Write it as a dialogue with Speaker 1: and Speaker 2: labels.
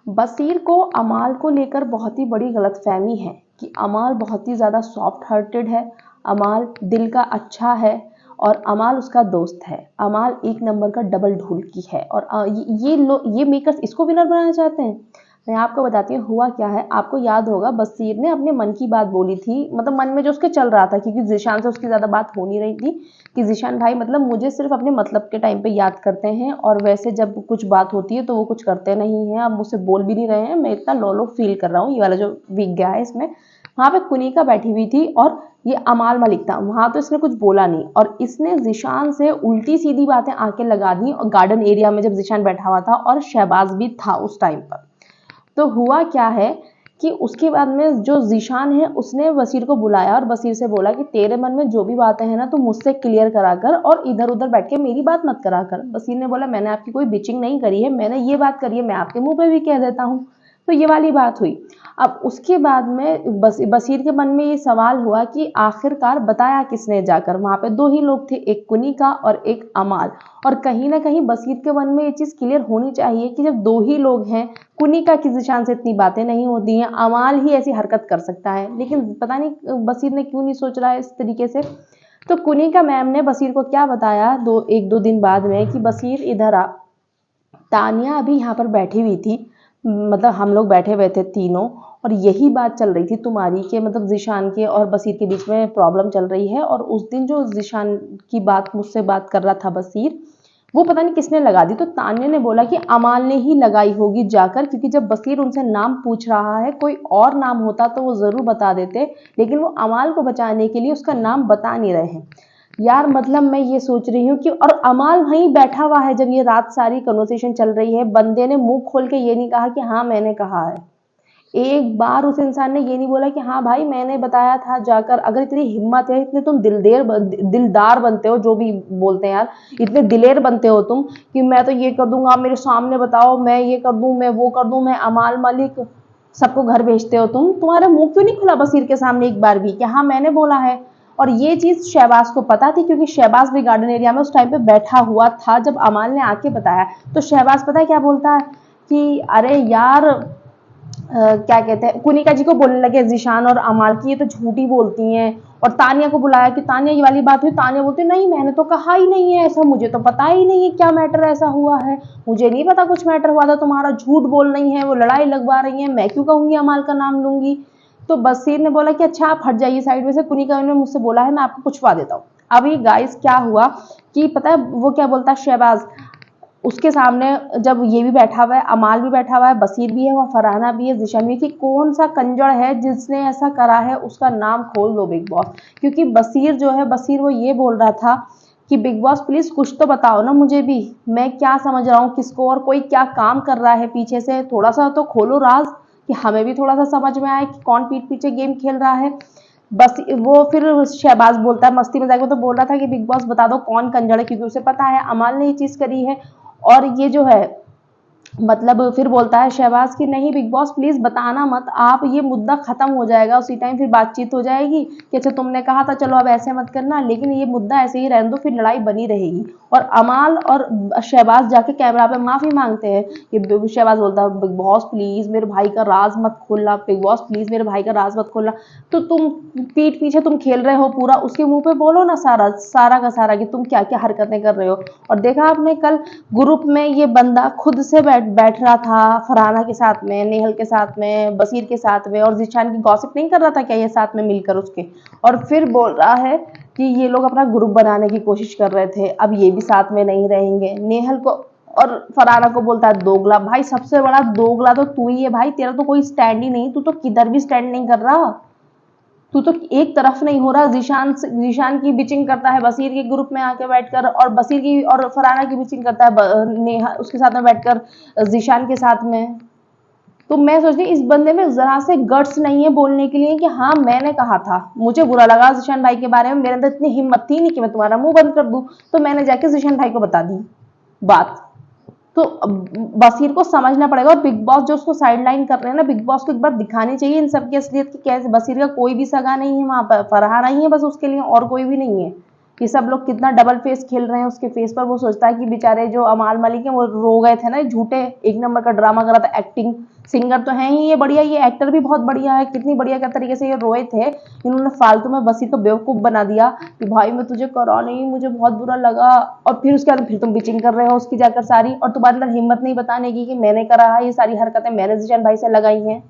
Speaker 1: बसीर को अमाल को लेकर बहुत ही बड़ी गलतफहमी है कि अमाल बहुत ही ज़्यादा सॉफ्ट हार्टेड है, अमाल दिल का अच्छा है और अमाल उसका दोस्त है। अमाल एक नंबर का डबल ढोलकी है और ये मेकर्स इसको विनर बनाना चाहते हैं। मैं आपको बताती हूँ हुआ क्या है। आपको याद होगा बसीर ने अपने मन की बात बोली थी, मतलब मन में जो उसके चल रहा था, क्योंकि ज़ीशान से उसकी ज़्यादा बात हो नहीं रही थी कि ज़ीशान भाई मतलब मुझे सिर्फ अपने मतलब के टाइम पे याद करते हैं और वैसे जब कुछ बात होती है तो वो कुछ करते नहीं हैं, अब मुझसे बोल भी नहीं रहे हैं, मैं इतना लो लो फील कर रहा हूँ। ये वाला जो वीक गया है इसमें। वहाँ पे कुनिका बैठी हुई थी और ये अमाल मलिक था वहाँ, तो इसने कुछ बोला नहीं और इसने ज़ीशान से उल्टी सीधी बातें आके लगा दी और गार्डन एरिया में जब ज़ीशान बैठा हुआ था और शहबाज भी था उस टाइम पर। तो हुआ क्या है कि उसके बाद में जो ज़ीशान है उसने बसीर को बुलाया और बसीर से बोला कि तेरे मन में जो भी बातें हैं ना तू मुझसे क्लियर करा कर और इधर उधर बैठ के मेरी बात मत करा कर। बसीर ने बोला मैंने आपकी कोई बिचिंग नहीं करी है, मैंने ये बात करी है, मैं आपके मुंह पे भी कह देता हूँ। तो ये वाली बात हुई। अब उसके बाद में बसीर के मन में ये सवाल हुआ कि आखिरकार बताया किसने जाकर। वहां पे दो ही लोग थे, एक कुनिका और एक अमाल। और कहीं ना कहीं बसीर के मन में ये चीज क्लियर होनी चाहिए कि जब दो ही लोग हैं, कुनिका की ज़ीशान से इतनी बातें नहीं होती हैं, अमाल ही ऐसी हरकत कर सकता है, लेकिन पता नहीं बसीर ने क्यों नहीं सोच रहा है इस तरीके से। तो कुनिका मैम ने बसीर को क्या बताया एक दो दिन बाद में कि बसीर इधर आ, तानिया अभी यहाँ पर बैठी हुई थी, मतलब हम लोग बैठे हुए थे तीनों और यही बात चल रही थी तुम्हारी के मतलब ज़ीशान के और बसीर के बीच में प्रॉब्लम चल रही है। और उस दिन जो ज़ीशान की बात मुझसे बात कर रहा था बसीर, वो पता नहीं किसने लगा दी। तो तान्या ने बोला कि अमाल ने ही लगाई होगी जाकर, क्योंकि जब बसीर उनसे नाम पूछ रहा है कोई और नाम होता तो वो ज़रूर बता देते, लेकिन वो अमाल को बचाने के लिए उसका नाम बता नहीं रहे हैं। यार मतलब मैं ये सोच रही हूँ कि और अमाल वहीं बैठा हुआ है जब ये रात सारी कन्वर्सेशन चल रही है, बंदे ने मुंह खोल के ये नहीं कहा कि हाँ मैंने कहा है। एक बार उस इंसान ने ये नहीं बोला कि हाँ भाई मैंने बताया था जाकर। अगर इतनी हिम्मत है, इतने तुम दिलदार बनते हो, जो भी बोलते हैं यार, इतने दिलेर बनते हो तुम कि मैं तो ये कर दूंगा, मेरे सामने बताओ, मैं ये कर दूं, मैं वो कर दूं, मैं अमाल मलिक, सबको घर भेजते हो तुम। तुम्हारा मुंह क्यों नहीं खुला बसीर के सामने एक बार भी कि हाँ मैंने बोला है। और ये चीज शहबाज को पता थी, क्योंकि शहबाज भी गार्डन एरिया में उस टाइम पे बैठा हुआ था जब अमाल ने आके बताया। तो शहबाज पता है क्या बोलता है कि अरे यार क्या कहते हैं, कुनिका जी को बोलने लगे ज़ीशान और अमाल की ये तो झूठी बोलती हैं। और तानिया को बुलाया कि तानिया ये वाली बात हुई। तानिया बोलती नहीं मैंने तो कहा ही नहीं है ऐसा, मुझे तो पता ही नहीं है क्या मैटर ऐसा हुआ है, मुझे नहीं पता कुछ मैटर हुआ था, तुम्हारा झूठ बोल रही है, वो लड़ाई लगवा रही है, मैं क्यों कहूंगी अमाल का नाम लूंगी। तो बसीर ने बोला कि अच्छा आप हट जाइए साइड में से, कुनिका ने मुझसे बोला है मैं आपको पूछवा देता हूँ। अभी गाइस क्या हुआ कि पता है वो क्या बोलता है शहबाज उसके सामने, जब ये भी बैठा हुआ है, अमाल भी बैठा हुआ है, बसीर भी है, वहाँ फरहाना भी है, ज़ीशान भी, कि कौन सा कंजड़ है जिसने ऐसा करा है, उसका नाम खोल दो बिग बॉस। क्योंकि बसीर जो है, बसीर वो ये बोल रहा था कि बिग बॉस प्लीज कुछ तो बताओ ना मुझे भी, मैं क्या समझ रहा हूँ किसको और कोई क्या काम कर रहा है पीछे से, थोड़ा सा तो खोलो राज कि हमें भी थोड़ा सा समझ में आए कि कौन पीठ पीछे गेम खेल रहा है। बस वो फिर शहबाज बोलता है मस्ती मजाक में, तो बोल रहा था कि बिग बॉस बता दो कौन कंजड़ है, क्योंकि उसे पता है अमाल ने ये चीज करी है। और ये जो है मतलब फिर बोलता है शहबाज कि नहीं बिग बॉस प्लीज बताना मत आप, ये मुद्दा खत्म हो जाएगा उसी टाइम, फिर बातचीत हो जाएगी कि अच्छा तुमने कहा था चलो अब ऐसे मत करना, लेकिन ये मुद्दा ऐसे ही रहने दो, फिर लड़ाई बनी रहेगी। और अमाल और शहबाज जाके कैमरा पे माफी मांगते हैं कि शहबाज बोलता है बिग बॉस प्लीज मेरे भाई का राज मत खोलना, बिग बॉस प्लीज मेरे भाई का राज मत खोलना। तो तुम पीठ पीछे तुम खेल रहे हो पूरा, उसके मुंह पे बोलो ना सारा सारा का सारा कि तुम क्या क्या हरकतें कर रहे हो। और देखा आपने कल ग्रुप में ये बंदा खुद से बैठ रहा था फरहाना के साथ में, नेहल के साथ में, बसीर के साथ में, और ज़ीशान की गॉसिप नहीं कर रहा था क्या ये साथ में मिलकर उसके, और फिर बोल रहा है कि ये लोग अपना ग्रुप बनाने की कोशिश कर रहे थे, अब ये भी साथ में नहीं रहेंगे। नेहल को और फरहाना को बोलता है दोगला। भाई सबसे बड़ा दोगला तो तू ही है भाई, तेरा तो कोई स्टैंड ही नहीं, तू तो किधर भी स्टैंड नहीं कर रहा, तू तो एक तरफ नहीं हो रहा। जीशान की बिचिंग करता है बसीर के ग्रुप में आके बैठकर, और बसीर की और फरहाना की बिचिंग करता है नेहा उसके साथ में बैठकर जीशान के साथ में। तो मैं सोचती इस बंदे में जरा से गट्स नहीं है बोलने के लिए कि हाँ मैंने कहा था, मुझे बुरा लगा जीशान भाई के बारे में, मेरे अंदर इतनी हिम्मत थी नहीं कि मैं तुम्हारा मुंह बंद कर दूं, तो मैंने जाके जीशान भाई को बता दी बात। तो बसीर को समझना पड़ेगा, और बिग बॉस जो उसको साइडलाइन कर रहे हैं ना, बिग बॉस को एक बार दिखानी चाहिए इन सब की असलियत की कैसे। बसीर का कोई भी सगा नहीं है वहां पर, फरहाना ही है बस उसके लिए, और कोई भी नहीं है। कि सब लोग कितना डबल फेस खेल रहे हैं उसके फेस पर। वो सोचता है कि बेचारे जो अमाल मलिक है वो रो गए थे ना, झूठे एक नंबर का ड्रामा करा था। एक्टिंग सिंगर तो है ही ये बढ़िया, ये एक्टर भी बहुत बढ़िया है। कितनी बढ़िया क्या तरीके से ये रोए थे, इन्होंने फालतू में बसी तो बेवकूफ बना दिया कि भाई मैं तुझे करा नहीं, मुझे बहुत बुरा लगा। और फिर उसके बाद फिर तुम बिचिंग कर रहे हो उसकी जाकर सारी, और तुम्हारे अंदर हिम्मत नहीं बताने की कि मैंने करा है, ये सारी हरकतें मैंने जिशान भाई से लगाई हैं।